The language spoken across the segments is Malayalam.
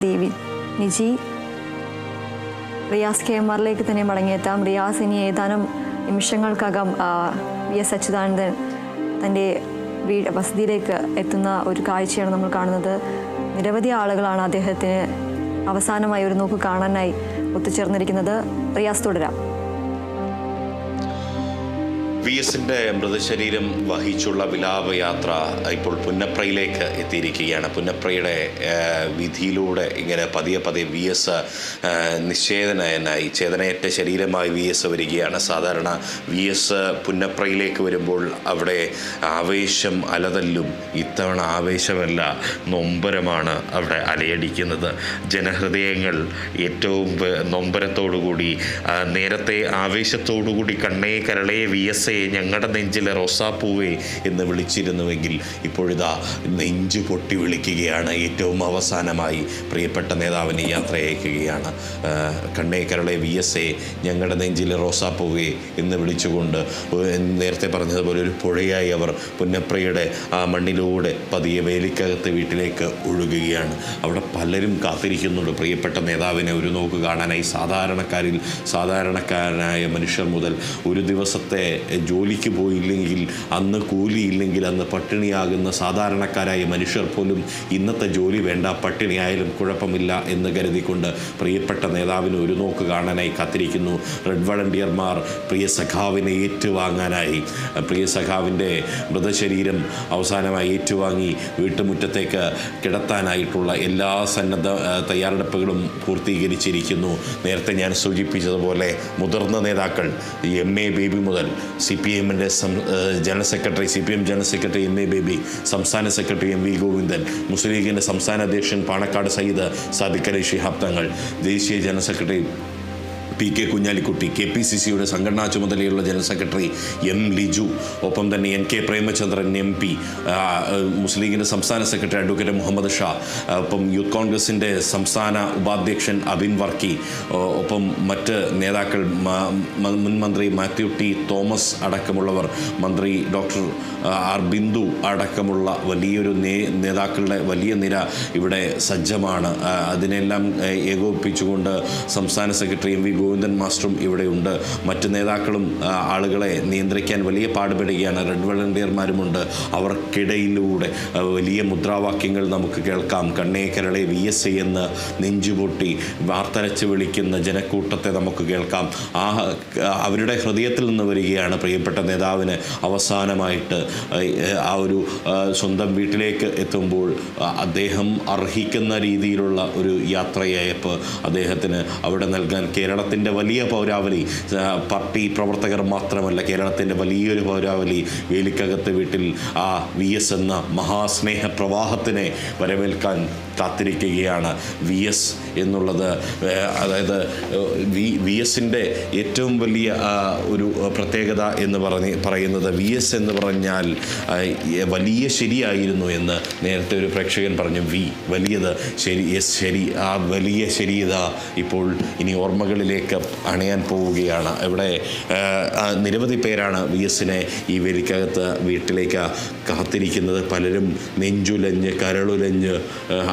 ദേവി നിജി റിയാസ് KMRലേക്ക് തന്നെ മടങ്ങിയെത്താം. റിയാസ്, ഇനി ഏതാനും നിമിഷങ്ങൾക്കകം VS അച്യുതാനന്ദൻ തൻ്റെ വസതിയിലേക്ക് എത്തുന്ന ഒരു കാഴ്ചയാണ് നമ്മൾ കാണുന്നത്. നിരവധി ആളുകളാണ് അദ്ദേഹത്തിന് അവസാനമായി ഒരു നോക്ക് കാണാനായി ഒത്തുചേർന്നിരിക്കുന്നത്. റിയാസ്, തുടരാം. VSന്റെ മൃതശരീരം വഹിച്ചുള്ള വിലാപയാത്ര ഇപ്പോൾ പുന്നപ്രയിലേക്ക് എത്തിയിരിക്കുകയാണ്. പുന്നപ്രയുടെ വീതിയിലൂടെ ഇങ്ങനെ പതിയെ VS നിശ്ചേതനായി ചേതനയേറ്റ ശരീരമായി VS വരികയാണ്. സാധാരണ VS പുന്നപ്രയിലേക്ക് വരുമ്പോൾ അവിടെ ആവേശം അലതല്ലും. ഇത്തവണ ആവേശമല്ല, നൊമ്പരമാണ് അവിടെ അലയടിക്കുന്നത്. ജനഹൃദയങ്ങൾ ഏറ്റവും നൊമ്പരത്തോടുകൂടി, നേരത്തെ ആവേശത്തോടുകൂടി കണ്ണേ കരളേ VS ഞങ്ങളുടെ നെഞ്ചിലെ റോസാപ്പൂവേ എന്ന് വിളിച്ചിരുന്നുവെങ്കിൽ ഇപ്പോഴിതാ നെഞ്ചു പൊട്ടി വിളിക്കുകയാണ്. ഏറ്റവും അവസാനമായി പ്രിയപ്പെട്ട നേതാവിനെ യാത്രയയക്കുകയാണ്. കണ്ണേ കരളെ VS ഞങ്ങളുടെ നെഞ്ചിലെ റോസാപ്പൂവേ എന്ന് വിളിച്ചുകൊണ്ട് നേരത്തെ പറഞ്ഞതുപോലെ ഒരു പുഴയായി അവർ പുന്നപ്രയുടെ ആ മണ്ണിലൂടെ പതിയെ വേലിക്കകത്ത് വീട്ടിലേക്ക് ഒഴുകുകയാണ്. അവിടെ പലരും കാത്തിരിക്കുന്നുണ്ട് പ്രിയപ്പെട്ട നേതാവിനെ ഒരു നോക്ക് കാണാനായി. സാധാരണക്കാരനായ മനുഷ്യർ മുതൽ ഒരു ദിവസത്തെ ജോലിക്ക് പോയില്ലെങ്കിൽ അന്ന് കൂലിയില്ലെങ്കിൽ അന്ന് പട്ടിണിയാകുന്ന സാധാരണക്കാരായ മനുഷ്യർ പോലും ഇന്നത്തെ ജോലി വേണ്ട, പട്ടിണിയായാലും കുഴപ്പമില്ല എന്ന് കരുതിക്കൊണ്ട് പ്രിയപ്പെട്ട നേതാവിന് ഒരു നോക്ക് കാണാനായി കാത്തിരിക്കുന്നു. റെഡ് വളണ്ടിയർമാർ പ്രിയ സഖാവിനെ ഏറ്റുവാങ്ങാനായി, പ്രിയ സഖാവിൻ്റെ മൃതശരീരം അവസാനമായി ഏറ്റുവാങ്ങി വീട്ടുമുറ്റത്തേക്ക് കിടത്താനായിട്ടുള്ള എല്ലാ തയ്യാറെടുപ്പുകളും പൂർത്തീകരിച്ചിരിക്കുന്നു. നേരത്തെ ഞാൻ സൂചിപ്പിച്ചതുപോലെ മുതിർന്ന നേതാക്കൾ MA ബേബി മുതൽ CPM-ൻ്റെ ജനറൽ സെക്രട്ടറി MA ബേബി, സംസ്ഥാന സെക്രട്ടറി MV ഗോവിന്ദൻ, മുസ്ലിം ലീഗിൻ്റെ സംസ്ഥാന അധ്യക്ഷൻ പാണക്കാട് സയ്യിദ് സാദിഖ് അലി ശിഹാബ് തങ്ങൾ, ദേശീയ ജനറൽ സെക്രട്ടറി PK കുഞ്ഞാലിക്കുട്ടി, KPCCയുടെ സംഘടനാ ചുമതലയുള്ള ജനറൽ സെക്രട്ടറി M ലിജു, ഒപ്പം തന്നെ NK പ്രേമചന്ദ്രൻ MP, മുസ്ലിം ലീഗിൻ്റെ സംസ്ഥാന സെക്രട്ടറി അഡ്വക്കേറ്റ് മുഹമ്മദ് ഷാ, ഒപ്പം യൂത്ത് കോൺഗ്രസിൻ്റെ സംസ്ഥാന ഉപാധ്യക്ഷൻ അബിൻ വർക്കി, ഒപ്പം മറ്റ് നേതാക്കൾ മുൻ മന്ത്രി മാത്യു T തോമസ് അടക്കമുള്ളവർ, മന്ത്രി ഡോക്ടർ R ബിന്ദു അടക്കമുള്ള വലിയൊരു നേതാക്കളുടെ വലിയ നിര ഇവിടെ സജ്ജമാണ്. അതിനെല്ലാം ഏകോപിപ്പിച്ചുകൊണ്ട് സംസ്ഥാന സെക്രട്ടറി MV ഗോവിന്ദൻ മാസ്റ്ററും ഇവിടെയുണ്ട്. മറ്റ് നേതാക്കളും ആളുകളെ നിയന്ത്രിക്കാൻ വലിയ പാടുപെടുകയാണ്. റെഡ് വളണ്ടിയർമാരുമുണ്ട്. അവർക്കിടയിലൂടെ വലിയ മുദ്രാവാക്യങ്ങൾ നമുക്ക് കേൾക്കാം. കണ്ണേ കരളെ VS എന്ന് നെഞ്ചുപൊട്ടി വാർത്തരച്ച് വിളിക്കുന്ന ജനക്കൂട്ടത്തെ നമുക്ക് കേൾക്കാം. അവരുടെ ഹൃദയത്തിൽ നിന്ന് വരികയാണ് പ്രിയപ്പെട്ട നേതാവിന് അവസാനമായിട്ട് ആ ഒരു സ്വന്തം വീട്ടിലേക്ക് എത്തുമ്പോൾ അദ്ദേഹം അർഹിക്കുന്ന രീതിയിലുള്ള ഒരു യാത്രയയപ്പ് അദ്ദേഹത്തിന് അവിടെ നൽകാൻ കേരളത്തിൻ്റെ വലിയ പൗരാവലി, പാർട്ടി പ്രവർത്തകർ മാത്രമല്ല, കേരളത്തിൻ്റെ വലിയൊരു പൗരാവലി വേലിക്കകത്ത് വീട്ടിൽ ആ VS എന്ന മഹാസ്നേഹ പ്രവാഹത്തിനെ വരവേൽക്കാൻ കാത്തിരിക്കുകയാണ്. VS എന്നുള്ളത്, അതായത് VSൻ്റെ ഏറ്റവും വലിയ ഒരു പ്രത്യേകത എന്ന് പറയുന്നത് VS എന്ന് പറഞ്ഞാൽ വലിയ ശരിയായിരുന്നു എന്ന് നേരത്തെ ഒരു പ്രേക്ഷകൻ പറഞ്ഞു. വലിയത് ശരി, ശരി, ആ വലിയ ശരിയത ഇപ്പോൾ ഇനി ഓർമ്മകളിലേക്ക് അണയാൻ പോവുകയാണ്. ഇവിടെ നിരവധി പേരാണ് VSനെ ഈ വേലിക്കകത്ത് വീട്ടിലേക്ക് കാത്തിരിക്കുന്നത്. പലരും നെഞ്ചുലഞ്ഞ് കരളുലഞ്ഞ്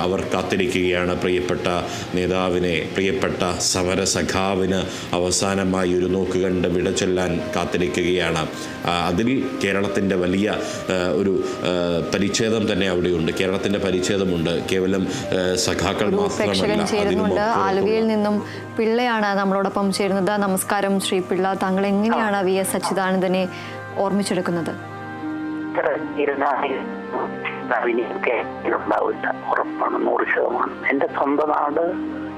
അവർ കാത്തിരിക്കുകയാണ് പ്രിയപ്പെട്ട നേതാവിനെ, പ്രിയപ്പെട്ട സമര സഖാവിന് അവസാനമായി ഒരു നോക്ക് കണ്ട് വിട ചൊല്ലാൻ കാത്തിരിക്കുകയാണ്. അതിൽ കേരളത്തിൻ്റെ വലിയ ഒരു പരിച്ഛേദം തന്നെ അവിടെയുണ്ട്. കേരളത്തിൻ്റെ പരിച്ഛേദമുണ്ട്. കേവലം സഖാക്കൾ മാത്രമല്ല. ആലുവയിൽ നിന്നും പിള്ളയാണ് നമ്മളോടൊപ്പം ചേരുന്നത്. നമസ്കാരം ശ്രീ പിള്ള, താങ്കൾ എങ്ങനെയാണ് VS അച്യുതാനന്ദനെ ഓർമ്മിച്ചെടുക്കുന്നത്? ഉറപ്പാണ്, 100%. എൻ്റെ സ്വന്തം നാട്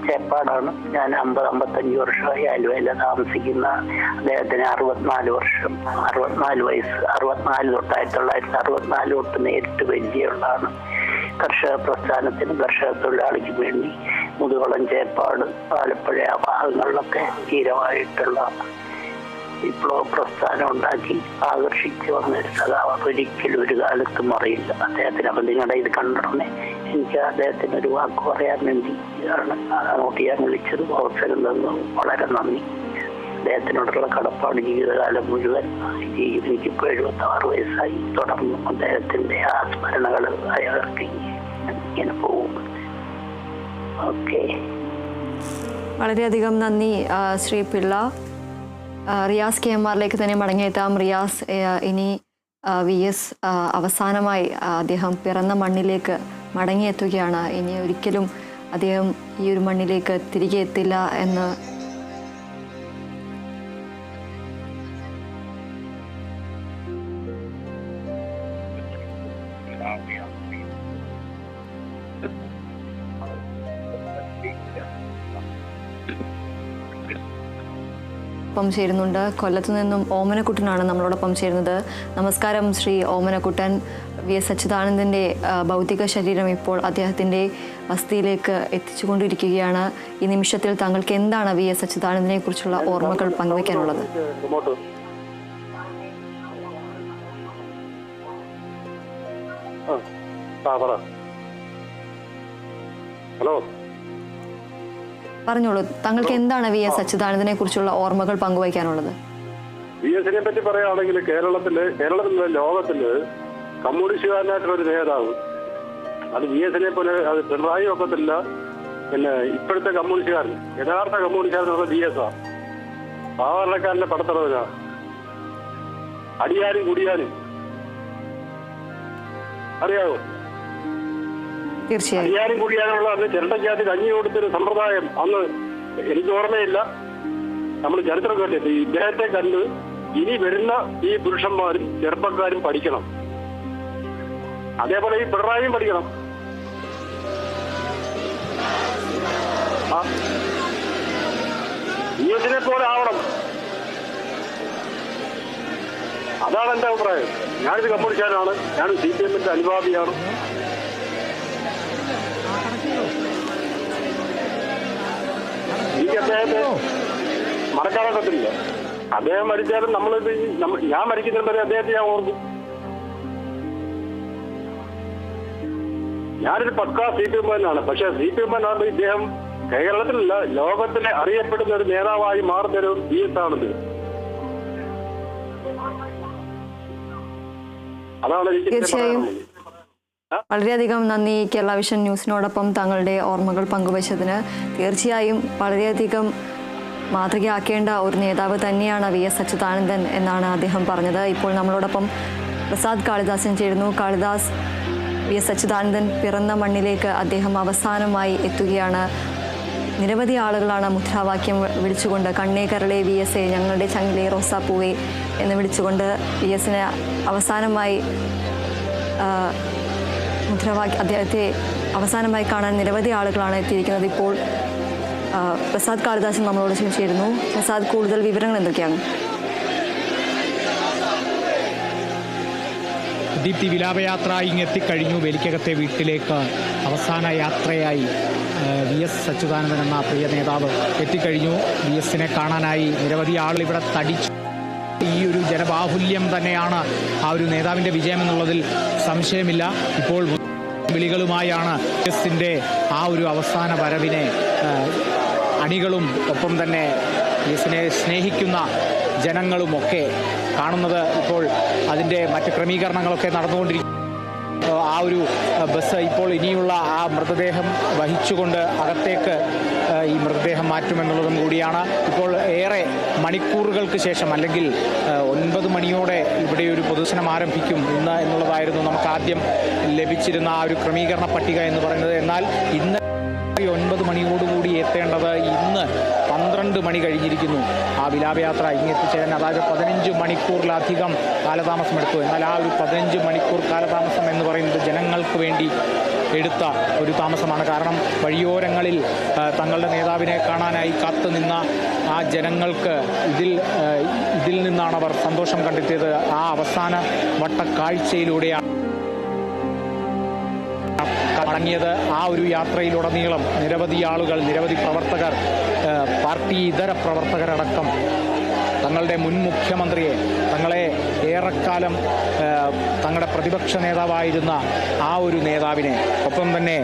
ചേപ്പാടാണ്. ഞാൻ 50-55 വർഷമായി ആലുവയില താമസിക്കുന്ന. അദ്ദേഹത്തിന് 64 വർഷം, 64 വയസ്സ്, 64 തൊട്ട് 1964 തൊട്ട് നേരിട്ട് പരിചയമുള്ളതാണ്. കർഷക പ്രസ്ഥാനത്തിന്, കർഷക തൊഴിലാളിക്ക് വേണ്ടി മുതുകുളം, ചേപ്പാട്, ആലപ്പുഴ ആ ഭാഗങ്ങളിലൊക്കെ ധീരമായിട്ടുള്ള വിപ്ലവ പ്രസ്ഥാനം ഉണ്ടാക്കി ആകർഷിച്ച് വന്നൊരു സഖാവ്. ഒരിക്കലും ഒരു കാലത്തും അറിയില്ല അദ്ദേഹത്തിന്. അപ്പം നിങ്ങളുടെ ഇത് കണ്ടിടണേ, എനിക്ക് അദ്ദേഹത്തിന് ഒരു വാക്ക് പറയാൻ വേണ്ടി ആണ് അങ്ങോട്ട് ഞാൻ വിളിച്ചത്. അവസരം തന്നു, വളരെ നന്ദി. അദ്ദേഹത്തിനോടുള്ള കടപ്പാട് ജീവിതകാലം മുഴുവൻ ചെയ്യും. എനിക്കിപ്പോൾ 76 വയസ്സായി. തുടർന്നും അദ്ദേഹത്തിൻ്റെ ആ സ്മരണകൾ അയാൾക്ക് ഇങ്ങനെ പോകും. ഓക്കെ. വളരെയധികം നന്ദി ശ്രീ പിള്ള. റിയാസ് KMRലേക്ക് തന്നെ മടങ്ങിയെത്താം. റിയാസ്, ഇനി VS അവസാനമായി അദ്ദേഹം പിറന്ന മണ്ണിലേക്ക് മടങ്ങിയെത്തുകയാണ്. ഇനി ഒരിക്കലും അദ്ദേഹം ഈ ഒരു മണ്ണിലേക്ക് തിരികെ എത്തില്ല എന്ന് ഒപ്പം ചേരുന്നുണ്ട്. കൊല്ലത്തു നിന്നും ഓമനക്കുട്ടനാണ് നമ്മളോടൊപ്പം ചേരുന്നത്. നമസ്കാരം ശ്രീ ഓമനക്കുട്ടൻ. VS അച്യുതാനന്ദൻ്റെ ഭൗതിക ശരീരം ഇപ്പോൾ അദ്ദേഹത്തിൻ്റെ വസതിയിലേക്ക് എത്തിച്ചുകൊണ്ടിരിക്കുകയാണ്. ഈ നിമിഷത്തിൽ താങ്കൾക്ക് എന്താണ് VS അച്യുതാനന്ദനെ കുറിച്ചുള്ള ഓർമ്മകൾ പങ്കുവയ്ക്കാനുള്ളത്? ഹലോ, പറഞ്ഞോളൂ, താങ്കൾക്ക് എന്താണ് VS അച്യുതാനന്ദനെ കുറിച്ചുള്ള ഓർമ്മകൾ പങ്കുവയ്ക്കാനുള്ളത്? VSനെ പറ്റി പറയുകയാണെങ്കിൽ കേരളത്തിലെ ലോകത്തില് കമ്മ്യൂണിസ്റ്റുകാരനായിട്ടുള്ള നേതാവ്, അത് VSനെ പോലെ അത് പിണറായി ഒക്കത്തില്ല. പിന്നെ ഇപ്പോഴത്തെ കമ്മ്യൂണിസ്റ്റുകാരൻ, യഥാർത്ഥ കമ്മ്യൂണിസ്റ്റുകാരൻ VS ആ. സാധാരണക്കാരന്റെ പടത്തറവനാ, അടിയാനും കുടിയാനും. അറിയാവോ? തീർച്ചയായും. അടിയാനും കുടിയാനുള്ള അന്ന് ചിരട്ടയ്ക്കകത്ത് കഞ്ഞി കൊടുത്തൊരു സമ്പ്രദായം അന്ന് എനിക്ക് ഓർമ്മയില്ല. നമ്മൾ ചരിത്രം കേട്ടിട്ട് ഇദ്ദേഹത്തെ കണ്ട് ഇനി വരുന്ന ഈ പുരുഷന്മാരും ചെറുപ്പക്കാരും പഠിക്കണം. അതേപോലെ ഈ പിണറായിയും പഠിക്കണം. VSനെ പോലെ ആവണം. അതാണ് എന്റെ അഭിപ്രായം. ഞാനിത് കമ്മ്യൂണിസ്റ്റുകാരനാണ്, ഞാൻ CPMന്റെ അനുഭാവിയാണ്. എനിക്ക് അദ്ദേഹത്തെ മറക്കാനൊക്കത്തില്ല. അദ്ദേഹം മരിച്ചാലും ഞാൻ മരിക്കുന്നതിന് വരെ അദ്ദേഹത്തെ ഞാൻ ഓർക്കും. ഞാനൊരു പക്കാ CPM-നാണ്. പക്ഷെ CPM-നാണ് ഇദ്ദേഹം കേരളത്തിലല്ല ലോകത്തിലെ അറിയപ്പെടുന്ന ഒരു നേതാവായി മാറുന്നൊരു VS ആണത്. അതാണ് എനിക്ക് തീർച്ചയായും. വളരെയധികം നന്ദി കേരള വിഷൻ ന്യൂസിനോടൊപ്പം താങ്കളുടെ ഓർമ്മകൾ പങ്കുവച്ചതിന്. തീർച്ചയായും വളരെയധികം മാതൃകയാക്കേണ്ട ഒരു നേതാവ് തന്നെയാണ് VS അച്യുതാനന്ദൻ എന്നാണ് അദ്ദേഹം പറഞ്ഞത്. ഇപ്പോൾ നമ്മളോടൊപ്പം പ്രസാദ് കാളിദാസൻ ചേരുന്നു. കാളിദാസ്, VS അച്യുതാനന്ദൻ പിറന്ന മണ്ണിലേക്ക് അദ്ദേഹം അവസാനമായി എത്തുകയാണ്. നിരവധി ആളുകളാണ് മുദ്രാവാക്യം വിളിച്ചുകൊണ്ട് കണ്ണേ കരളെ VS-എ, ഞങ്ങളുടെ ചങ്ങിലെ റോസാപ്പൂവേ എന്ന് വിളിച്ചുകൊണ്ട് VS-നെ അവസാനമായി അദ്ദേഹത്തെ അവസാനമായി കാണാൻ നിരവധി ആളുകളാണ് എത്തിയിരിക്കുന്നത്. ഇപ്പോൾ പ്രസാദ് കാളിദാസൻ നമ്മളോട് ചേരുന്നു. പ്രസാദ്, കൂടുതൽ വിവരങ്ങൾ എന്തൊക്കെയാണ്? ദീപ്തി, വിലാപയാത്ര ഇങ്ങെത്തിക്കഴിഞ്ഞു. വേലിക്കകത്തെ വീട്ടിലേക്ക് അവസാന യാത്രയായി VS അച്യുതാനന്ദൻ എന്ന പ്രിയ നേതാവ് എത്തിക്കഴിഞ്ഞു. VS-നെ കാണാനായി നിരവധി ആളുകൾ ഇവിടെ തടിച്ചു. ഈ ഒരു ജനബാഹുല്യം തന്നെയാണ് ആ ഒരു നേതാവിൻ്റെ വിജയമെന്നുള്ളതിൽ സംശയമില്ല. ഇപ്പോൾ വിളികളുമായാണ് VS-ന്റെ ആ ഒരു അവസാന വരവിനെ അണികളും ഒപ്പം തന്നെ VS-നെ സ്നേഹിക്കുന്ന ജനങ്ങളുമൊക്കെ കാണുന്നത്. ഇപ്പോൾ അതിൻ്റെ മറ്റ് ക്രമീകരണങ്ങളൊക്കെ നടന്നുകൊണ്ടിരിക്കും. ആ ഒരു ബസ് ഇപ്പോൾ ഇനിയുള്ള ആ മൃതദേഹം വഹിച്ചുകൊണ്ട് അകത്തേക്ക് ഈ മൃതദേഹം മാറ്റുമെന്നുള്ളതും കൂടിയാണ്. ഇപ്പോൾ ഏറെ മണിക്കൂറുകൾക്ക് ശേഷം, അല്ലെങ്കിൽ 9 മണിയോടെ ഇവിടെ ഒരു പൊതുദർശനം ആരംഭിക്കും ഇന്ന് എന്നുള്ളതായിരുന്നു നമുക്ക് ആദ്യം ലഭിച്ചിരുന്ന ആ ഒരു ക്രമീകരണ പട്ടിക എന്ന് പറയുന്നത്. എന്നാൽ ഇന്ന് 9 മണിയോടുകൂടി എത്തേണ്ടത് ഇന്ന് 12 മണി കഴിഞ്ഞിരിക്കുന്നു. ആ വിലാപയാത്ര ഇങ്ങെത്തിച്ചേരാൻ അതായത് 15 മണിക്കൂറിലധികം കാലതാമസമെടുത്തു. എന്നാൽ ആ ഒരു 15 മണിക്കൂർ കാലതാമസം എന്ന് പറയുന്നത് ജനങ്ങൾക്ക് വേണ്ടി എടുത്ത ഒരു താമസമാണ്. കാരണം വഴിയോരങ്ങളിൽ തങ്ങളുടെ നേതാവിനെ കാണാനായി കാത്തുനിന്ന ആ ജനങ്ങൾക്ക് ഇതിൽ നിന്നാണ് അവർ സന്തോഷം കണ്ടെത്തിയത്. ആ അവസാന വട്ട കാഴ്ചയിലൂടെയാണ് മടങ്ങിയത്. ആ ഒരു യാത്രയിലുടനീളം നിരവധി ആളുകൾ, നിരവധി പ്രവർത്തകർ, പാർട്ടി ഇതര പ്രവർത്തകരടക്കം തങ്ങളുടെ മുൻ മുഖ്യമന്ത്രിയെ, തങ്ങളെ ഏറെക്കാലം തങ്ങളുടെ പ്രതിപക്ഷ നേതാവായിരുന്ന ആ ഒരു നേതാവിനെ, ഒപ്പം തന്നെ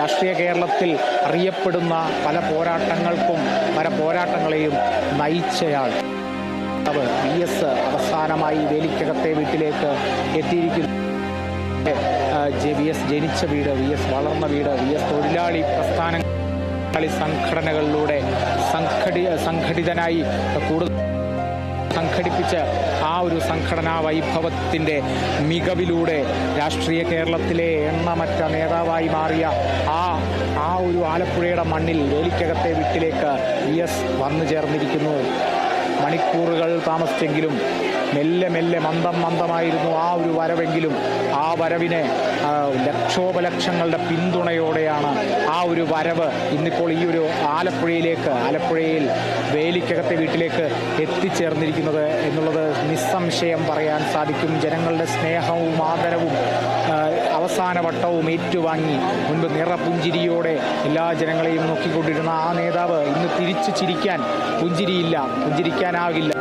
രാഷ്ട്രീയ കേരളത്തിൽ അറിയപ്പെടുന്ന പല പോരാട്ടങ്ങളെയും നയിച്ചയാൾ VS അവസാനമായി വേലിക്കകത്തെ വീട്ടിലേക്ക് എത്തിയിരിക്കുന്നു. വി എസ് ജനിച്ച വീട്, വി എസ് വളർന്ന വീട്, വി എസ് തൊഴിലാളി സംഘടനകളിലൂടെ സംഘടിതനായി കൂടുതൽ സംഘടിപ്പിച്ച് ആ ഒരു സംഘടനാ വൈഭവത്തിൻ്റെ മികവിലൂടെ രാഷ്ട്രീയ കേരളത്തിലെ എണ്ണമറ്റ നേതാവായി മാറിയ ആ ഒരു ആലപ്പുഴയുടെ മണ്ണിൽ വേലിക്കകത്തെ വീട്ടിലേക്ക് വി എസ് വന്നു ചേർന്നിരിക്കുന്നു. മണിക്കൂറുകൾ താമസിച്ചെങ്കിലും മെല്ലെ മന്ദമായിരുന്നു ആ ഒരു വരവെങ്കിലും ആ വരവിനെ ലക്ഷോപലക്ഷങ്ങളുടെ പിന്തുണയോടെയാണ് ആ ഒരു വരവ് ഇന്നിപ്പോൾ ഈ ഒരു ആലപ്പുഴയിൽ വേലിക്കകത്തെ വീട്ടിലേക്ക് എത്തിച്ചേർന്നിരിക്കുന്നത് എന്നുള്ളത് നിസ്സംശയം പറയാൻ സാധിക്കും. ജനങ്ങളുടെ സ്നേഹവും ആദരവും അവസാന വട്ടവും ഏറ്റുവാങ്ങി മുൻപ് നിറപുഞ്ചിരിയോടെ എല്ലാ ജനങ്ങളെയും നോക്കിക്കൊണ്ടിരുന്ന ആ നേതാവ് ഇന്ന് തിരിച്ചു ചിരിക്കാൻ പുഞ്ചിരിക്കാനാകില്ല,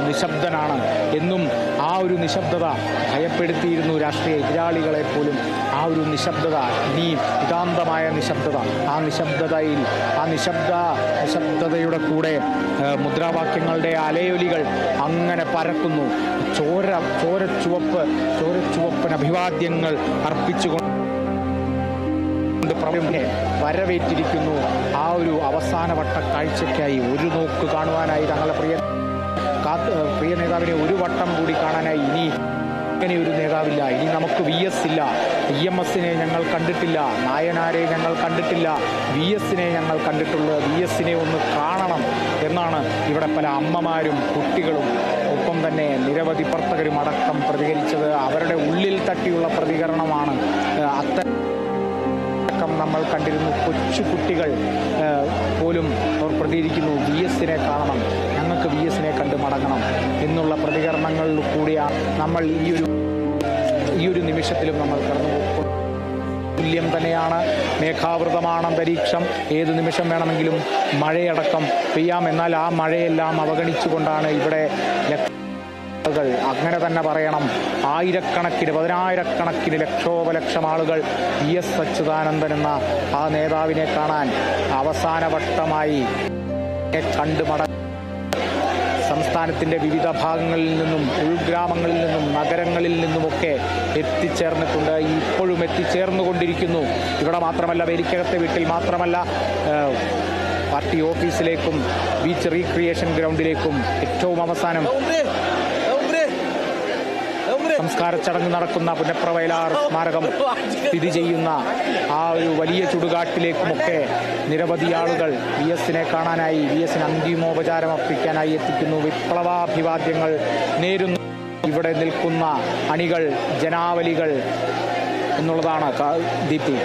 നിശബ്ദനാണ്. എന്നും ആ ഒരു നിശബ്ദത ഭയപ്പെടുത്തിയിരുന്നു രാഷ്ട്രീയ എതിരാളികളെ പോലും. ആ ഒരു നിശബ്ദത ഇനിയും നിതാന്തമായ നിശബ്ദത, ആ നിശബ്ദതയുടെ കൂടെ മുദ്രാവാക്യങ്ങളുടെ അലയൊലികൾ അങ്ങനെ പരക്കുന്നു. ചോരച്ചുവപ്പന് അഭിവാദ്യങ്ങൾ അർപ്പിച്ചുകൊണ്ട് വരവേറ്റിരിക്കുന്നു. ആ ഒരു അവസാനവട്ട കാഴ്ചയ്ക്കായി ഒരു നോക്ക് കാണുവാനായി തങ്ങളുടെ പ്രിയ നേതാവിനെ ഒരു വട്ടം കൂടി കാണാനായി ഇനി അങ്ങനെ ഒരു നേതാവില്ല. ഇനി നമുക്ക് വി എസ് ഇല്ല. EMS ഞങ്ങൾ കണ്ടിട്ടില്ല, നായനാരെ ഞങ്ങൾ കണ്ടിട്ടില്ല, VS ഞങ്ങൾ കണ്ടിട്ടുള്ളത് VS ഒന്ന് കാണണം എന്നാണ് ഇവിടെ പല അമ്മമാരും കുട്ടികളും ഒപ്പം തന്നെ നിരവധി പ്രവർത്തകരും അടക്കം പ്രതികരിച്ചത്. അവരുടെ ഉള്ളിൽ തട്ടിയുള്ള പ്രതികരണമാണ്. നമ്മൾ കണ്ടിരുന്നു. കൊച്ചു കുട്ടികൾ പോലും അവർ പ്രതികരിക്കുന്നു, VS കാണണം, ഞങ്ങൾക്ക് VS കണ്ട് മടങ്ങണം എന്നുള്ള പ്രതികരണങ്ങളിൽ കൂടിയാണ് നമ്മൾ ഈ ഒരു നിമിഷത്തിലും നമ്മൾ കടന്നുപോകുന്നത്. തുല്യം തന്നെയാണ്, മേഘാവൃതമാണ് അന്തരീക്ഷം. ഏത് നിമിഷം വേണമെങ്കിലും മഴയടക്കം പെയ്യാം. എന്നാൽ ആ മഴയെല്ലാം അവഗണിച്ചുകൊണ്ടാണ് ഇവിടെ അങ്ങനെ തന്നെ പറയണം, പതിനായിരക്കണക്കിന് ലക്ഷോപലക്ഷം ആളുകൾ VS അച്യുതാനന്ദൻ എന്ന ആ നേതാവിനെ കാണാൻ അവസാനവട്ടമായി സംസ്ഥാനത്തിൻ്റെ വിവിധ ഭാഗങ്ങളിൽ നിന്നും ഉൾഗ്രാമങ്ങളിൽ നിന്നും നഗരങ്ങളിൽ നിന്നുമൊക്കെ എത്തിച്ചേർന്നിട്ടുണ്ട്. ഇപ്പോഴും എത്തിച്ചേർന്നുകൊണ്ടിരിക്കുന്നു. ഇവിടെ മാത്രമല്ല, വേലിക്കകത്തെ വീട്ടിൽ മാത്രമല്ല, പാർട്ടി ഓഫീസിലേക്കും ബീച്ച് റീക്രിയേഷൻ ഗ്രൗണ്ടിലേക്കും ഏറ്റവും അവസാനം സംസ്കാര ചടങ്ങ് നടക്കുന്ന പുന്നപ്രവയലാർ സ്മാരകം സ്ഥിതി ചെയ്യുന്ന ആ ഒരു വലിയ ചുടുകാട്ടിലേക്കുമൊക്കെ നിരവധി ആളുകൾ VS കാണാനായി, VS അന്തിമോപചാരം അർപ്പിക്കാനായി എത്തിക്കുന്നു. വിപ്ലവാഭിവാദ്യങ്ങൾ നേരുന്നു ഇവിടെ നിൽക്കുന്ന അണികൾ, ജനാവലികൾ എന്നുള്ളതാണ് ദീപ്തി.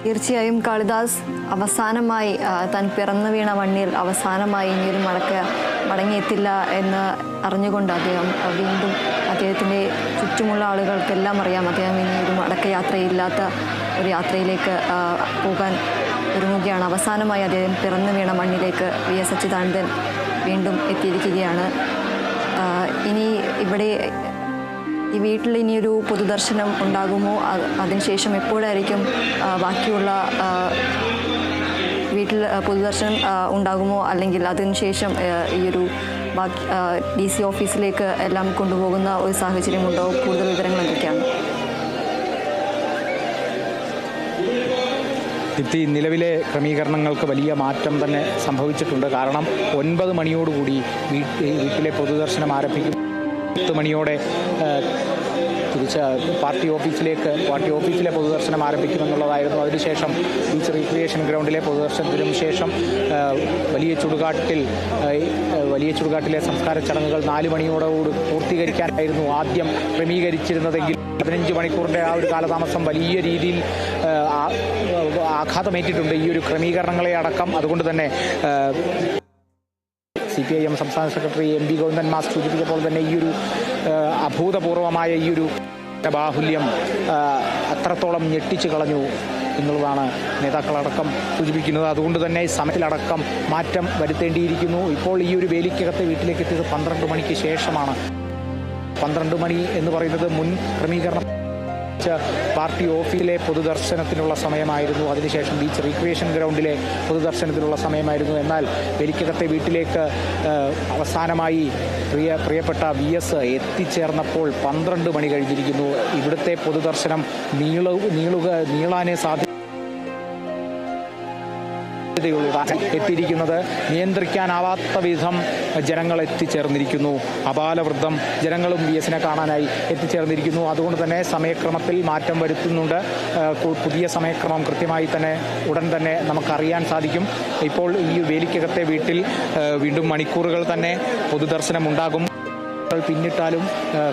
തീർച്ചയായും കാളിദാസ് അവസാനമായി താൻ പിറന്നു വീണ മണ്ണിൽ അവസാനമായി ഇനിയൊരു മടങ്ങിയെത്തില്ല എന്ന് അറിഞ്ഞുകൊണ്ട് വീണ്ടും അദ്ദേഹത്തിൻ്റെ ചുറ്റുമുള്ള ആളുകൾക്കെല്ലാം അറിയാം അദ്ദേഹം ഇനി ഒരു മടക്കയാത്രയില്ലാത്ത ഒരു യാത്രയിലേക്ക് പോകാൻ ഒരുങ്ങുകയാണ്. അവസാനമായി അദ്ദേഹം പിറന്നു വീണ മണ്ണിലേക്ക് VS അച്യുതാനന്ദൻ വീണ്ടും എത്തിയിരിക്കുകയാണ്. ഇനി ഇവിടെ ഈ വീട്ടിൽ ഇനിയൊരു പൊതുദർശനം ഉണ്ടാകുമോ, അതിനുശേഷം എപ്പോഴായിരിക്കും ബാക്കിയുള്ള വീട്ടിൽ പൊതുദർശനം ഉണ്ടാകുമോ, അല്ലെങ്കിൽ അതിനുശേഷം ഈ ഒരു DC ഓഫീസിലേക്ക് എല്ലാം കൊണ്ടുപോകുന്ന ഒരു സാഹചര്യമുണ്ടോ? കൂടുതൽ വിവരങ്ങൾ എന്തൊക്കെയാണ്? നിലവിലെ ക്രമീകരണങ്ങൾക്ക് വലിയ മാറ്റം തന്നെ സംഭവിച്ചിട്ടുണ്ട്. കാരണം 9 മണിയോടുകൂടി വീട്ടിലെ പൊതുദർശനം ആരംഭിക്കും. 10 മണിയോടെ തിരിച്ച് പാർട്ടി ഓഫീസിലെ പൊതുദർശനം ആരംഭിക്കുമെന്നുള്ളതായിരുന്നു. അതിനുശേഷം ബീച്ച് റീക്രിയേഷൻ ഗ്രൗണ്ടിലെ പൊതുദർശനത്തിനും ശേഷം വലിയ ചുടുകാട്ടിലെ സംസ്കാര ചടങ്ങുകൾ 4 മണിയോടുകൂടി പൂർത്തീകരിക്കാനായിരുന്നു ആദ്യം ക്രമീകരിച്ചിരുന്നതെങ്കിൽ 15 മണിക്കൂറിൻ്റെ ആ ഒരു കാലതാമസം വലിയ രീതിയിൽ ആഘാതമേറ്റിട്ടുണ്ട് ഈ ഒരു ക്രമീകരണങ്ങളെ അടക്കം. അതുകൊണ്ട് തന്നെ CPIM സംസ്ഥാന സെക്രട്ടറി MV ഗോവിന്ദൻ മാസ്റ്റർ സൂചിപ്പിച്ചപ്പോൾ തന്നെ ഈ ഒരു അഭൂതപൂർവമായ ഈ ഒരു ബാഹുല്യം അത്രത്തോളം ഞെട്ടിച്ചു കളഞ്ഞു എന്നുള്ളതാണ് നേതാക്കളടക്കം സൂചിപ്പിക്കുന്നത്. അതുകൊണ്ട് തന്നെ സമയത്തിലടക്കം മാറ്റം വരുത്തേണ്ടിയിരിക്കുന്നു. ഇപ്പോൾ ഈ ഒരു വേലിക്കകത്തെ വീട്ടിലേക്ക് എത്തിയത് 12 മണിക്ക് ശേഷമാണ്. 12 മണി എന്ന് പറയുന്നത് മുൻ ക്രമീകരണം പാർട്ടി ഓഫീസിലെ പൊതുദർശനത്തിനുള്ള സമയമായിരുന്നു. അതിനുശേഷം ബീച്ച് റീക്രിയേഷൻ ഗ്രൗണ്ടിലെ പൊതുദർശനത്തിനുള്ള സമയമായിരുന്നു. എന്നാൽ വേലിക്കകത്തെ വീട്ടിലേക്ക് അവസാനമായി പ്രിയപ്പെട്ട VS എത്തിച്ചേർന്നപ്പോൾ 12 മണി കഴിഞ്ഞിരിക്കുന്നു. ഇവിടുത്തെ പൊതുദർശനം നീളാനേ എത്തിയിരിക്കുന്നത് നിയന്ത്രിക്കാനാവാത്ത വിധം ജനങ്ങൾ എത്തിച്ചേർന്നിരിക്കുന്നു. അപാലവൃദ്ധം ജനങ്ങളും VSനെ കാണാനായി എത്തിച്ചേർന്നിരിക്കുന്നു. അതുകൊണ്ട് തന്നെ സമയക്രമത്തിൽ മാറ്റം വരുത്തുന്നുണ്ട്. പുതിയ സമയക്രമം കൃത്യമായി തന്നെ ഉടൻ തന്നെ നമുക്കറിയാൻ സാധിക്കും. ഇപ്പോൾ ഈ വേലിക്കകത്തെ വീട്ടിൽ വീണ്ടും മണിക്കൂറുകൾ തന്നെ പൊതുദർശനം ഉണ്ടാകും. പിന്നിട്ടാലും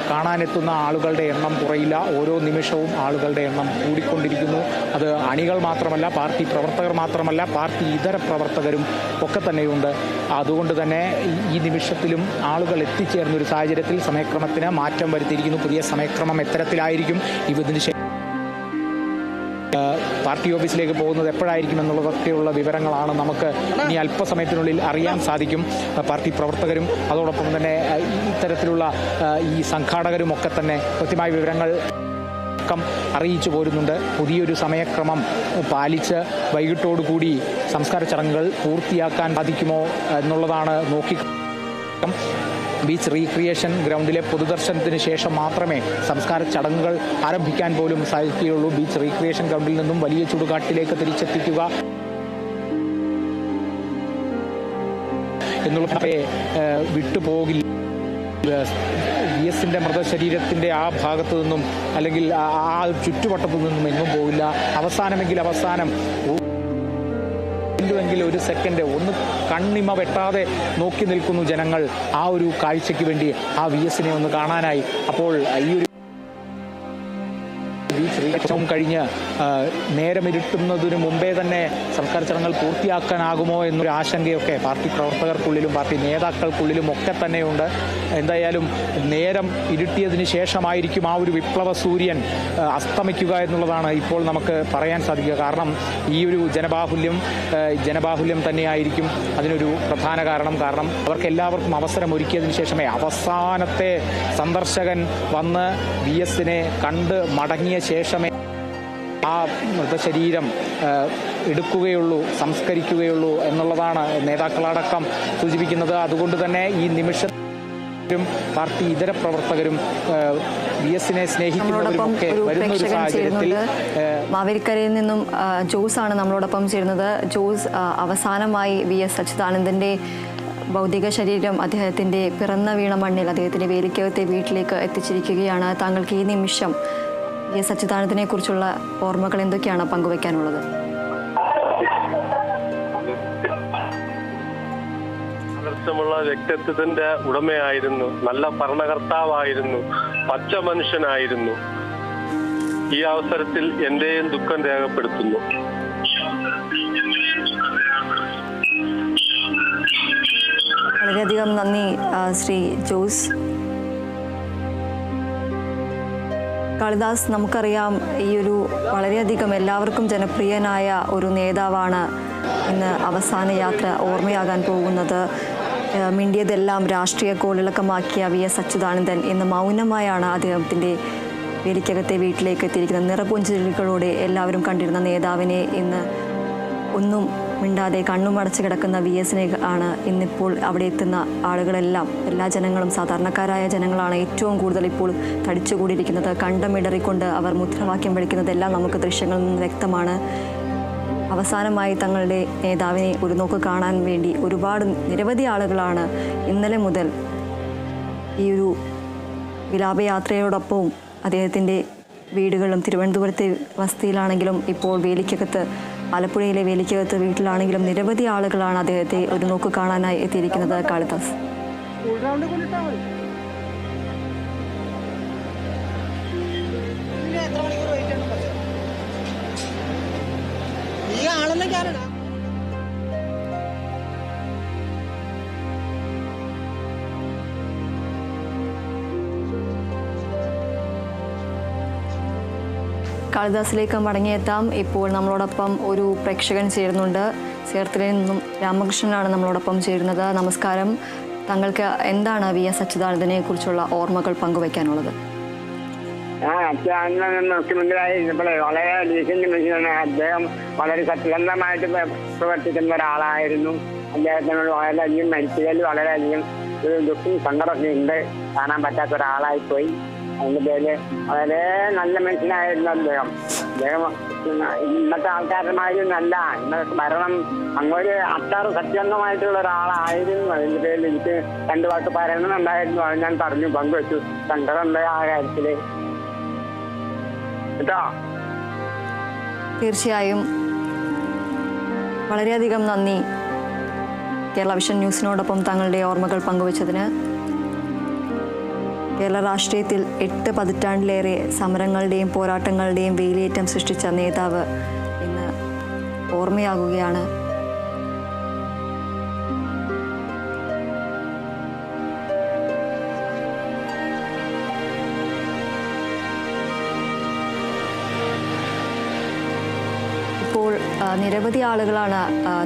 കാണാനെത്തുന്ന ആളുകളുടെ എണ്ണം കുറയില്ല. ഓരോ നിമിഷവും ആളുകളുടെ എണ്ണം കൂടിക്കൊണ്ടിരിക്കുന്നു. അത് അണികൾ മാത്രമല്ല, പാർട്ടി പ്രവർത്തകർ മാത്രമല്ല, പാർട്ടി ഇതര പ്രവർത്തകരും ഒക്കെ തന്നെയുണ്ട്. അതുകൊണ്ട് തന്നെ ഈ നിമിഷത്തിലും ആളുകൾ എത്തിച്ചേർന്നൊരു സാഹചര്യത്തിൽ സമയക്രമത്തിന് മാറ്റം വരുത്തിയിരിക്കുന്നു. പുതിയ സമയക്രമം എത്തരത്തിലായിരിക്കും, ഇതിന് പാർട്ടി ഓഫീസിലേക്ക് പോകുന്നത് എപ്പോഴായിരിക്കും എന്നുള്ളതൊക്കെയുള്ള വിവരങ്ങളാണ് നമുക്ക് ഇനി അല്പസമയത്തിനുള്ളിൽ അറിയാൻ സാധിക്കും. പാർട്ടി പ്രവർത്തകരും അതോടൊപ്പം തന്നെ ഇത്തരത്തിലുള്ള ഈ സംഘാടകരും ഒക്കെ തന്നെ കൃത്യമായ വിവരങ്ങൾ അറിയിച്ചു പോരുന്നുണ്ട്. പുതിയൊരു സമയക്രമം പാലിച്ച് വൈകിട്ടോടുകൂടി സംസ്കാര ചടങ്ങുകൾ പൂർത്തിയാക്കാൻ സാധിക്കുമോ എന്നുള്ളതാണ് നോക്കി. ബീച്ച് റീക്രിയേഷൻ ഗ്രൗണ്ടിലെ പൊതുദർശനത്തിന് ശേഷം മാത്രമേ സംസ്കാര ചടങ്ങുകൾ ആരംഭിക്കാൻ പോലും സാധിക്കുകയുള്ളൂ. ബീച്ച് റീക്രിയേഷൻ ഗ്രൗണ്ടിൽ നിന്നും വലിയ ചുടുകാട്ടിലേക്ക് തിരിച്ചെത്തിക്കുക എന്നുള്ള വിട്ടുപോകില്ല. VSന്റെ മൃതശരീരത്തിൻ്റെ ആ ഭാഗത്തു നിന്നും അല്ലെങ്കിൽ ആ ചുറ്റുവട്ടത്തു നിന്നും എങ്ങും പോകില്ല. അവസാനമെങ്കിൽ അവസാനം ഒരു സെക്കൻഡ് ഒന്ന് കണ്ണിമ വെട്ടാതെ നോക്കി നിൽക്കുന്നു ജനങ്ങൾ ആ ഒരു കാഴ്ചയ്ക്ക് വേണ്ടി, ആ VSനെ ഒന്ന് കാണാനായി. അപ്പോൾ ഈ ഒരു ബീച്ച് കഴിഞ്ഞ് നേരമിരുട്ടുന്നതിന് മുമ്പേ തന്നെ സംസ്കാര ചടങ്ങുകൾ പൂർത്തിയാക്കാനാകുമോ എന്നൊരു ആശങ്കയൊക്കെ പാർട്ടി പ്രവർത്തകർക്കുള്ളിലും പാർട്ടി നേതാക്കൾക്കുള്ളിലും ഒക്കെ തന്നെയുണ്ട്. എന്തായാലും നേരം ഇരുട്ടിയതിന് ശേഷമായിരിക്കും ആ ഒരു വിപ്ലവ സൂര്യൻ അസ്തമിക്കുക എന്നുള്ളതാണ് ഇപ്പോൾ നമുക്ക് പറയാൻ സാധിക്കുക. കാരണം ഈ ഒരു ജനബാഹുല്യം തന്നെയായിരിക്കും അതിനൊരു പ്രധാന കാരണം. കാരണം അവർക്ക് എല്ലാവർക്കും അവസരം ഒരുക്കിയതിന് ശേഷമേ അവസാനത്തെ സന്ദർശകൻ വന്ന് VSനെ കണ്ട് മടങ്ങിയ ശേഷമേ ആ മൃതശരീരം എടുക്കുകയുള്ളൂ, സംസ്കരിക്കുകയുള്ളൂ എന്നുള്ളതാണ് നേതാക്കളടക്കം സൂചിപ്പിക്കുന്നത്. അതുകൊണ്ട് തന്നെ ഈ നിമിഷം പാർട്ടി ഇതര പ്രവർത്തകരും VSനെ സ്നേഹിക്കുന്നവരും ഒക്കെ വരുന്ന ഒരു സാഹചര്യത്തിൽ മാവേലിക്കരയിൽ നിന്നും ജോസ് ആണ് നമ്മളോടൊപ്പം ചേരുന്നത്. ജോസ്, അവസാനമായി VS അച്യുതാനന്ദൻ്റെ ഭൗതിക ശരീരം അദ്ദേഹത്തിൻ്റെ പിറന്ന വീണ മണ്ണിൽ അദ്ദേഹത്തിൻ്റെ വേലിക്കകത്തെ വീട്ടിലേക്ക് എത്തിച്ചിരിക്കുകയാണ്. താങ്കൾക്ക് ഈ നിമിഷം VS അച്യുതാനന്ദനെ കുറിച്ചുള്ള ഓർമ്മകൾ എന്തൊക്കെയാണ് പങ്കുവയ്ക്കാനുള്ളത്? ആദർശമുള്ള വ്യക്തിത്വത്തിന്റെ ഉടമയായിരുന്നു, നല്ല ഭരണകർത്താവായിരുന്നു, പച്ച മനുഷ്യനായിരുന്നു. ഈ അവസരത്തിൽ എന്റെയും ദുഃഖം രേഖപ്പെടുത്തുന്നു. വളരെയധികം നന്ദി ശ്രീ ജോസ്. കാളിദാസ്, നമുക്കറിയാം ഈ ഒരു വളരെയധികം എല്ലാവർക്കും ജനപ്രിയനായ ഒരു നേതാവാണ് ഇന്ന് അവസാന യാത്ര ഓർമ്മയാകാൻ പോകുന്നത്. മിണ്ടിയതെല്ലാം രാഷ്ട്രീയ കോളിളക്കമാക്കിയ VS അച്യുതാനന്ദൻ ഇന്ന് മൗനമായാണ് അദ്ദേഹത്തിൻ്റെ വേലിക്കകത്തെ വീട്ടിലേക്ക് എത്തിയിരിക്കുന്നത്. നിറപുഞ്ചിരികളോടെ എല്ലാവരും കണ്ടിരുന്ന നേതാവിനെ ഇന്ന് ഒന്നും മിണ്ടാതെ കണ്ണുമടച്ച് കിടക്കുന്ന VSനെ ആണ് ഇന്നിപ്പോൾ അവിടെ എത്തുന്ന ആളുകളെല്ലാം, എല്ലാ ജനങ്ങളും സാധാരണക്കാരായ ജനങ്ങളാണ് ഏറ്റവും കൂടുതൽ ഇപ്പോൾ തടിച്ചുകൂടിയിരിക്കുന്നത്. കണ്ടമിടറിക്കൊണ്ട് അവർ മുദ്രാവാക്യം വിളിക്കുന്നതെല്ലാം നമുക്ക് ദൃശ്യങ്ങളിൽ നിന്ന് വ്യക്തമാണ്. അവസാനമായി തങ്ങളുടെ നേതാവിനെ ഒരു നോക്ക് കാണാൻ വേണ്ടി നിരവധി ആളുകളാണ് ഇന്നലെ മുതൽ ഈ ഒരു വിലാപയാത്രയോടൊപ്പവും അദ്ദേഹത്തിൻ്റെ വീടുകളും തിരുവനന്തപുരത്തെ വസതിയിലാണെങ്കിലും ഇപ്പോൾ വേലിക്കകത്ത് ആലപ്പുഴയിലെ വേലിക്കകത്ത് വീട്ടിലാണെങ്കിലും നിരവധി ആളുകളാണ് അദ്ദേഹത്തെ ഒരു നോക്ക് കാണാനായി എത്തിയിരിക്കുന്നത്. കാളിദാസ്, കാളിദാസിലേക്ക് മടങ്ങിയെത്താം. ഇപ്പോൾ നമ്മളോടൊപ്പം ഒരു പ്രേക്ഷകൻ ചേരുന്നുണ്ട്. ചേർത്തലയിൽ നിന്നും രാമകൃഷ്ണനാണ് നമ്മളോടൊപ്പം ചേരുന്നത്. നമസ്കാരം. താങ്കൾക്ക് എന്താണ് VS അച്യുതാനന്ദനെ കുറിച്ചുള്ള ഓർമ്മകൾ പങ്കുവയ്ക്കാനുള്ളത്? അച്ഛൻ മുഖ്യമന്ത്രിയായിരുന്നപ്പോഴേ വളരെ ഡീസന്റ് മനുഷ്യനാണ്. അദ്ദേഹം വളരെ സത്യസന്ധമായിട്ട് പ്രവർത്തിക്കുന്ന ഒരാളായിരുന്നു. അദ്ദേഹത്തിനോട് വളരെയധികം മരിച്ചതിൽ വളരെയധികം ഒരു ദുഃഖം സങ്കടമൊക്കെ ഉണ്ട്. കാണാൻ പറ്റാത്ത ഒരാളായിപ്പോയി. അതിന്റെ പേര് വളരെ നല്ല മനുഷ്യനായിരുന്നു അദ്ദേഹം. ഇന്നത്തെ ആൾക്കാരുടെ മാതിരി നല്ല ഇന്നത്തെ ഭരണം അങ്ങൊരു അത്ര സത്യസന്ധമായിട്ടുള്ള ഒരാളായിരുന്നു. അതിന്റെ പേരിൽ എനിക്ക് 2 വാക്ക് പറയണമെന്നുണ്ടായിരുന്നു. അത് ഞാൻ പറഞ്ഞു, പങ്കുവെച്ചു. സങ്കടമുണ്ട് ആ കാര്യത്തില് കേട്ടോ. തീർച്ചയായും വളരെയധികം നന്ദി കേരള വിഷൻ ന്യൂസിനോടൊപ്പം തങ്ങളുടെ ഓർമ്മകൾ പങ്കുവച്ചതിന്. കേരള രാഷ്ട്രീയത്തിൽ 8 പതിറ്റാണ്ടിലേറെ സമരങ്ങളുടെയും പോരാട്ടങ്ങളുടെയും വേലിയേറ്റം സൃഷ്ടിച്ച നേതാവ് ഇന്ന് ഓർമ്മയാകുകയാണ്. ഇപ്പോൾ നിരവധി ആളുകളാണ്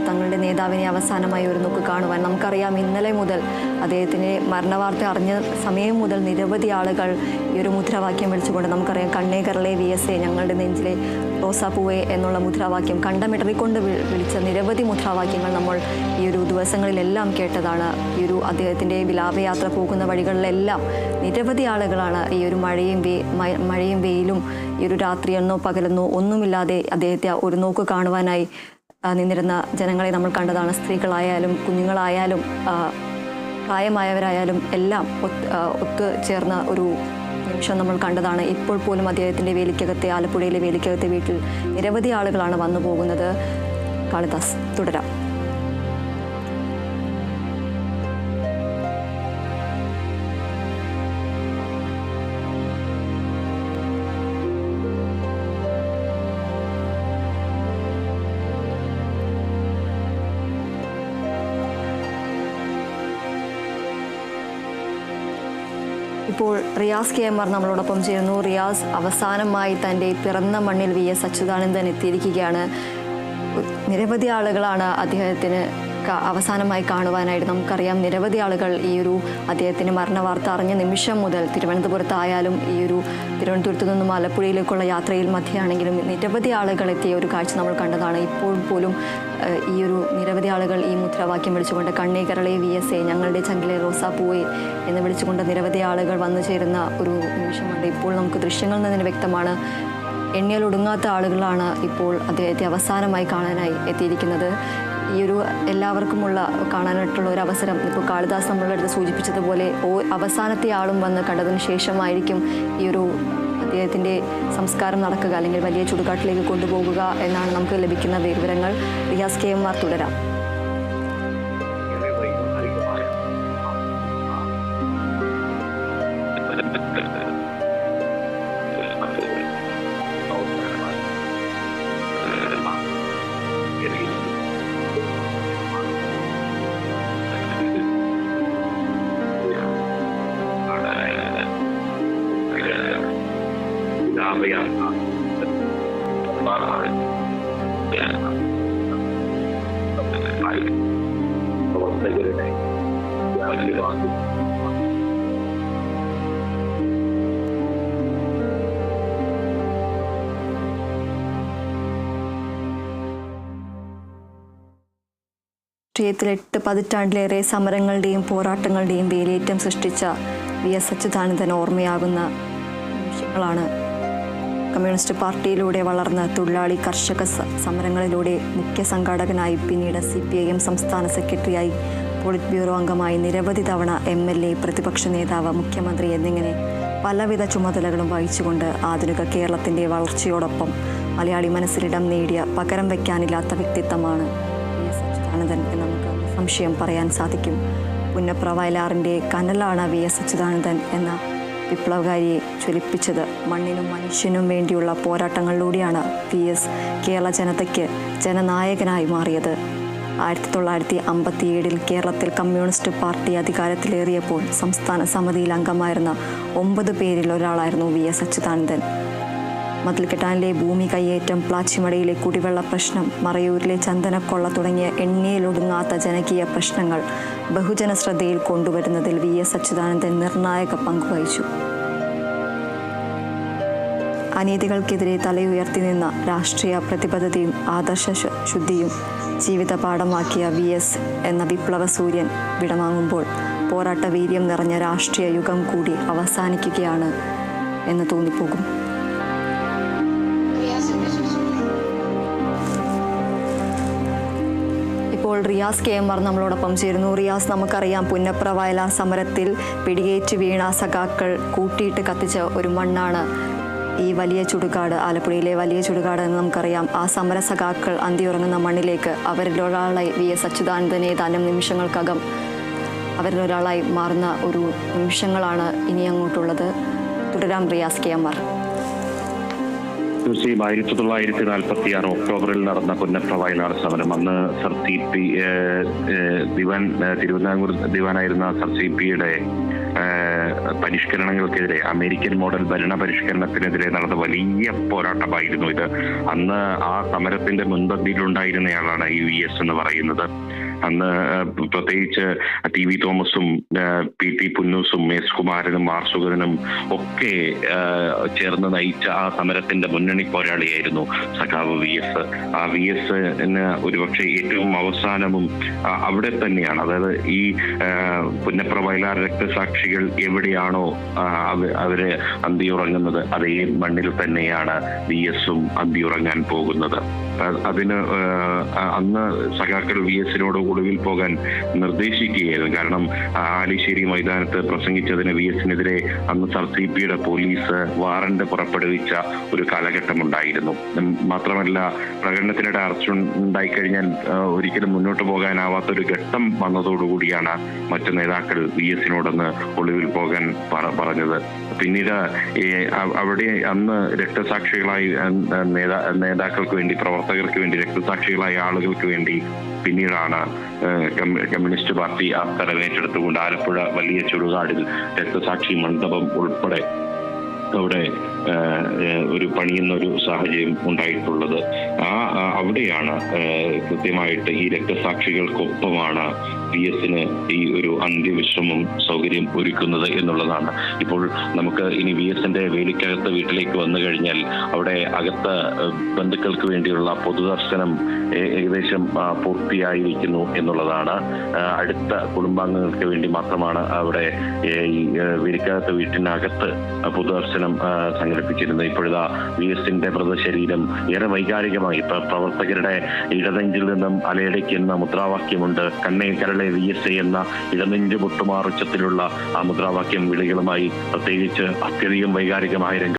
തങ്ങളുടെ നേതാവിനെ അവസാനമായി ഒരു നോക്ക് കാണുവാൻ. നമുക്കറിയാം, ഇന്നലെ മുതൽ അദ്ദേഹത്തിൻ്റെ മരണവാർത്ത അറിഞ്ഞ സമയം മുതൽ നിരവധി ആളുകൾ ഈ ഒരു മുദ്രാവാക്യം വിളിച്ചുകൊണ്ട്, നമുക്കറിയാം, കണ്ണേ കരളെ VSA, ഞങ്ങളുടെ നെഞ്ചിലെ റോസാപ്പൂവേ എന്നുള്ള മുദ്രാവാക്യം കണ്ടമിടറിക്കൊണ്ട് വിളിച്ച നിരവധി മുദ്രാവാക്യങ്ങൾ നമ്മൾ ഈ ഒരു ദിവസങ്ങളിലെല്ലാം കേട്ടതാണ്. ഈ ഒരു അദ്ദേഹത്തിൻ്റെ വിലാപയാത്ര പോകുന്ന വഴികളിലെല്ലാം നിരവധി ആളുകളാണ് ഈ ഒരു മഴയും വെയിലും ഈ ഒരു രാത്രിയെന്നോ പകലെന്നോ ഒന്നുമില്ലാതെ അദ്ദേഹത്തെ ഒരു നോക്ക് കാണുവാനായി നിന്നിരുന്ന ജനങ്ങളെ നമ്മൾ കണ്ടതാണ്. സ്ത്രീകളായാലും കുഞ്ഞുങ്ങളായാലും പ്രായമായവരായാലും എല്ലാം ഒത്തുചേർന്ന ഒരു നിമിഷം നമ്മൾ കണ്ടതാണ്. ഇപ്പോൾ പോലും അദ്ദേഹത്തിൻ്റെ വേലിക്കകത്തെ, ആലപ്പുഴയിലെ വേലിക്കകത്തെ വീട്ടിൽ നിരവധി ആളുകളാണ് വന്നു പോകുന്നത്. കാളിദാസ്, തുടരാം. ഇപ്പോൾ റിയാസ് KMR നമ്മളോടൊപ്പം ചേരുന്നു. റിയാസ്, അവസാനമായി തൻ്റെ പിറന്ന മണ്ണിൽ VS അച്യുതാനന്ദൻ എത്തിയിരിക്കുകയാണ്. നിരവധി ആളുകളാണ് അദ്ദേഹത്തിന് അവസാനമായി കാണുവാനായിട്ട്. നമുക്കറിയാം, നിരവധി ആളുകൾ ഈ ഒരു അദ്ദേഹത്തിൻ്റെ മരണവാർത്ത അറിഞ്ഞ നിമിഷം മുതൽ തിരുവനന്തപുരത്തായാലും ഈ ഒരു തിരുവനന്തപുരത്ത് നിന്നും ആലപ്പുഴയിലേക്കുള്ള യാത്രയിൽ മധ്യയാണെങ്കിലും നിരവധി ആളുകൾ എത്തിയ ഒരു കാഴ്ച നമ്മൾ കണ്ടതാണ്. ഇപ്പോൾ പോലും ഈ ഒരു നിരവധി ആളുകൾ ഈ മുദ്രാവാക്യം വിളിച്ചുകൊണ്ട് കണ്ണേ കരളെ VSA, ഞങ്ങളുടെ ചങ്കിലെ റോസാപ്പൂവേ എന്ന് വിളിച്ചുകൊണ്ട് നിരവധി ആളുകൾ വന്നു ചേരുന്ന ഒരു നിമിഷമുണ്ട്. ഇപ്പോൾ നമുക്ക് ദൃശ്യങ്ങളിൽ നിന്ന് വ്യക്തമാണ്, എണ്ണിയാലൊടുങ്ങാത്ത ആളുകളാണ് ഇപ്പോൾ അദ്ദേഹത്തെ അവസാനമായി കാണാനായി എത്തിയിരിക്കുന്നത്. ഈ ഒരു എല്ലാവർക്കുമുള്ള കാണാനായിട്ടുള്ള ഒരു അവസരം ഇപ്പോൾ കാളിദാസ് നമ്മളുടെ അടുത്ത് സൂചിപ്പിച്ചതുപോലെ അവസാനത്തെ ആളും വന്ന് കണ്ടതിന് ശേഷമായിരിക്കും ഈ ഒരു അദ്ദേഹത്തിൻ്റെ സംസ്കാരം നടക്കുക, അല്ലെങ്കിൽ വലിയ ചുടുകാട്ടിലേക്ക് കൊണ്ടുപോകുക എന്നാണ് നമുക്ക് ലഭിക്കുന്ന വിവരങ്ങൾ. റിയാസ് KMR, തുടരാം. രാഷ്ട്രീയത്തിൽ 8 പതിറ്റാണ്ടിലേറെ സമരങ്ങളുടെയും പോരാട്ടങ്ങളുടെയും വേലിയേറ്റം സൃഷ്ടിച്ച VS അച്യുതാനന്ദൻ ഓർമ്മയാകുന്ന നിമിഷങ്ങളാണ്. കമ്മ്യൂണിസ്റ്റ് പാർട്ടിയിലൂടെ വളർന്ന തൊഴിലാളി കർഷക സമരങ്ങളിലൂടെ മുഖ്യ സംഘാടകനായി, പിന്നീട് CPIM സംസ്ഥാന സെക്രട്ടറിയായി, പോളിറ്റ് ബ്യൂറോ അംഗമായി, നിരവധി തവണ MLA, പ്രതിപക്ഷ നേതാവ്, മുഖ്യമന്ത്രി എന്നിങ്ങനെ പലവിധ ചുമതലകളും വഹിച്ചുകൊണ്ട് ആധുനിക കേരളത്തിൻ്റെ വളർച്ചയോടൊപ്പം മലയാളി മനസ്സിലിടം നേടിയ പകരം വയ്ക്കാനില്ലാത്ത വ്യക്തിത്വമാണ് VS അച്യുതാനന്ദൻ എന്ന് നമുക്ക് സംശയം പറയാൻ സാധിക്കും. പുന്നപ്ര വയലാറിൻ്റെ കനലാണ് VS അച്യുതാനന്ദൻ എന്ന വിപ്ലവകാരിയെ ജ്വലിപ്പിച്ചത്. മണ്ണിനും മനുഷ്യനും വേണ്ടിയുള്ള പോരാട്ടങ്ങളിലൂടെയാണ് VS കേരള ജനതയ്ക്ക് ജനനായകനായി മാറിയത്. 1957 കേരളത്തിൽ കമ്മ്യൂണിസ്റ്റ് പാർട്ടി അധികാരത്തിലേറിയപ്പോൾ സംസ്ഥാന സമിതിയിൽ അംഗമായിരുന്ന 9 പേരിൽ ഒരാളായിരുന്നു VS അച്യുതാനന്ദൻ. മതിൽക്കെട്ടാനിലെ ഭൂമി കയ്യേറ്റം, പ്ലാച്ചിമടയിലെ കുടിവെള്ള പ്രശ്നം, മറയൂരിലെ ചന്ദനക്കൊള്ള തുടങ്ങിയ എണ്ണിയിലൊടുങ്ങാത്ത ജനകീയ പ്രശ്നങ്ങൾ ബഹുജന ശ്രദ്ധയിൽ കൊണ്ടുവരുന്നതിൽ VS അച്യുതാനന്ദൻ നിർണായക പങ്കുവഹിച്ചു. അനീതികൾക്കെതിരെ തലയുയർത്തി നിന്ന രാഷ്ട്രീയ പ്രതിബദ്ധതയും ആദർശ ശുദ്ധിയും ജീവിത പാഠമാക്കിയ VS എന്ന വിപ്ലവ സൂര്യൻ വിടവാങ്ങുമ്പോൾ പോരാട്ട വീര്യം നിറഞ്ഞ രാഷ്ട്രീയ യുഗം കൂടി അവസാനിക്കുകയാണ് എന്ന് തോന്നിപ്പോകും. ഇപ്പോൾ റിയാസ് KMR നമ്മളോടൊപ്പം ചേരുന്നു. റിയാസ്, നമുക്കറിയാം പുന്നപ്ര വയലാർ സമരത്തിൽ പിടിയേറ്റ് വീണ സഖാക്കൾ കൂട്ടിയിട്ട് കത്തിച്ച ഒരു മണ്ണാണ് ഈ വലിയ ചുടുകാട്, ആലപ്പുഴയിലെ വലിയ ചുടുകാട് എന്ന് നമുക്കറിയാം. ആ സമര സഖാക്കൾ അന്തിയുറങ്ങുന്ന മണ്ണിലേക്ക് അവരിലൊരാളായി VS അച്യുതാനന്ദൻ ഏതാനും നിമിഷങ്ങൾക്കകം അവരിലൊരാളായി മാറുന്ന ഒരു നിമിഷങ്ങളാണ് ഇനി അങ്ങോട്ടുള്ളത്. തുടരാം റിയാസ് KMR. തീർച്ചയായും 1946 ഒക്ടോബറിൽ നടന്ന പുന്നപ്ര വയലാർ സമരം, അന്ന് സർ CP ദിവാൻ, തിരുവിതാംകൂർ ദിവാനായിരുന്ന സർ CPയുടെ പരിഷ്കരണങ്ങൾക്കെതിരെ, അമേരിക്കൻ മോഡൽ ഭരണ പരിഷ്കരണത്തിനെതിരെ നടന്ന വലിയ പോരാട്ടമായിരുന്നു ഇത്. അന്ന് ആ സമരത്തിന്റെ മുൻപന്തിയിലുണ്ടായിരുന്നയാളാണ് ഈ VS എന്ന് പറയുന്നത്. അന്ന് പ്രത്യേകിച്ച് TV തോമസും PT പുന്നൂസും S കുമാരനും R സുഗതനും ഒക്കെ ചേർന്ന് നയിച്ച ആ സമരത്തിന്റെ മുന്നണി പോരാളിയായിരുന്നു സഖാവ് VS. ആ VSന് ഒരുപക്ഷെ ഏറ്റവും അവസാനവും അവിടെ തന്നെയാണ്. അതായത് ഈ പുന്നപ്ര വയലാർ രക്തസാക്ഷികൾ എവിടെയാണോ അവര് അന്തിയുറങ്ങുന്നത്, അതേ മണ്ണിൽ തന്നെയാണ് VSും അന്തിയുറങ്ങാൻ പോകുന്നത്. അതിന് അന്ന് സഖാക്കൾ VSനോട് ഒളിവിൽ പോകാൻ നിർദ്ദേശിക്കുകയായിരുന്നു. കാരണം ആലിശ്ശേരി മൈതാനത്ത് പ്രസംഗിച്ചതിന് VSനെതിരെ അന്ന് സർ CPയുടെ പോലീസ് വാറന്റ് പുറപ്പെടുവിച്ച ഒരു കാലഘട്ടമുണ്ടായിരുന്നു. മാത്രമല്ല, പ്രകടനത്തിനിടെ അറസ്റ്റ് ഉണ്ടായിക്കഴിഞ്ഞാൽ ഒരിക്കലും മുന്നോട്ട് പോകാനാവാത്തൊരു ഘട്ടം വന്നതോടുകൂടിയാണ് മറ്റു നേതാക്കൾ VSനോടൊന്ന് ഒളിവിൽ പോകാൻ പറഞ്ഞത്. പിന്നീട് അവിടെ അന്ന് രക്തസാക്ഷികളായി നേതാക്കൾക്ക് വേണ്ടി, പ്രവർത്തകർക്ക് വേണ്ടി, രക്തസാക്ഷികളായ ആളുകൾക്ക് വേണ്ടി പിന്നീടാണ് കമ്മ്യൂണിസ്റ്റ് പാർട്ടി ആ സ്ഥലം ഏറ്റെടുത്തുകൊണ്ട് ആലപ്പുഴ വലിയ ചുടുകാടിൽ രക്തസാക്ഷി മണ്ഡപം ഉൾപ്പെടെ അവിടെ ഒരു പണിയുന്നൊരു സാഹചര്യം ഉണ്ടായിട്ടുള്ളത്. അവിടെയാണ് കൃത്യമായിട്ട് ഈ രക്തസാക്ഷികൾക്കൊപ്പമാണ് VSന് ഈ ഒരു അന്ത്യവിശ്രമം സൗകര്യം ഒരുക്കുന്നത് എന്നുള്ളതാണ്. ഇപ്പോൾ നമുക്ക് ഇനി VSന്റെ വേലിക്കകത്ത് വീട്ടിലേക്ക് വന്നു കഴിഞ്ഞാൽ അവിടെ അകത്ത് ബന്ധുക്കൾക്ക് വേണ്ടിയുള്ള പൊതുദർശനം ഏകദേശം പൂർത്തിയായിരിക്കുന്നു എന്നുള്ളതാണ്. അടുത്ത കുടുംബാംഗങ്ങൾക്ക് വേണ്ടി മാത്രമാണ് അവിടെ ഈ വേലിക്കകത്ത് വീട്ടിനകത്ത് പൊതുദർശനം സംഘടിപ്പിച്ചിരുന്നത്. ഇപ്പോഴാ VSന്റെ മൃതശരീരം ഏറെ വൈകാരികമായി പ്രവർത്തകരുടെ ഇടനെഞ്ചിൽ നിന്നും അലയടിക്കുന്ന മുദ്രാവാക്യമുണ്ട്. കണ്ണേ കരളെ VS എന്ന ഇടനെഞ്ചു പൊട്ടുമാറുച്ചത്തിലുള്ള ആ മുദ്രാവാക്യം വിളികളുമായി പ്രത്യേകിച്ച് അത്യധികം വൈകാരികമായ